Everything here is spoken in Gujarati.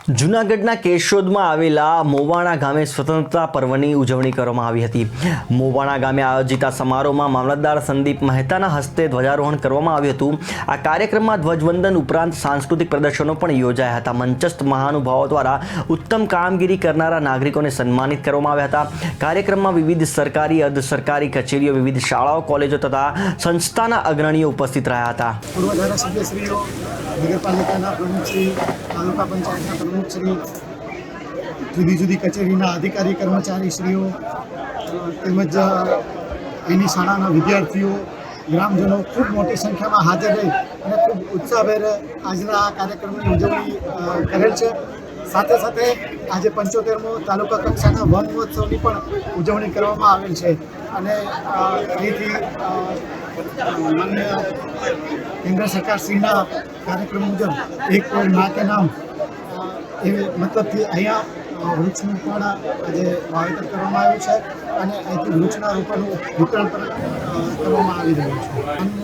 જૂનાગઢના કેશોદમાં આવેલા મોવાણા ગામે સ્વતંત્રતા પર્વની ઉજવણી કરવામાં આવી હતી. મોવાણા ગામે આયોજિત આ સમારોહમાં મામલતદાર સંદીપ મહેતાના હસ્તે ધ્વજારોહણ કરવામાં આવ્યું હતું. આ કાર્યક્રમમાં ધ્વજવંદન ઉપરાંત સાંસ્કૃતિક પ્રદર્શનો પણ યોજાયા હતા. મંચસ્થ મહાનુભાવો દ્વારા ઉત્તમ કામગીરી કરનારા નાગરિકોને સન્માનિત કરવામાં આવ્યા હતા. કાર્યક્રમમાં વિવિધ સરકારી અર્ધ સરકારી કચેરીઓ, વિવિધ શાળાઓ, કોલેજો તથા સંસ્થાના અગ્રણીઓ ઉપસ્થિત રહ્યા હતા. પૂર્વ ધારાસભ્યશ્રીઓ, નગરપાલિકાના પ્રમુખશ્રી, તાલુકા પંચાયતના પ્રમુખશ્રી, જુદી જુદી કચેરીના અધિકારી કર્મચારીશ્રીઓ તેમજ એની શાળાના વિદ્યાર્થીઓ, ગ્રામજનો ખૂબ મોટી સંખ્યામાં હાજર રહી અને ખૂબ ઉત્સાહભેર આજના આ કાર્યક્રમની ઉજવણી કરેલ છે. સાથે સાથે આજે 75મો તાલુકા કક્ષાના વન મહોત્સવની પણ ઉજવણી કરવામાં આવેલ છે અને અહીંથી માન્ય કેન્દ્ર સરકારશ્રીના કાર્યક્રમ મુજબ એક પેડ મા કે નામ એવી મતલબથી અહીંયા વૃક્ષનું પણ આજે વાવેતર કરવામાં આવ્યું છે અને અહીંથી વૃક્ષના રોપાનું વિતરણ પણ કરવામાં આવી રહ્યું છે.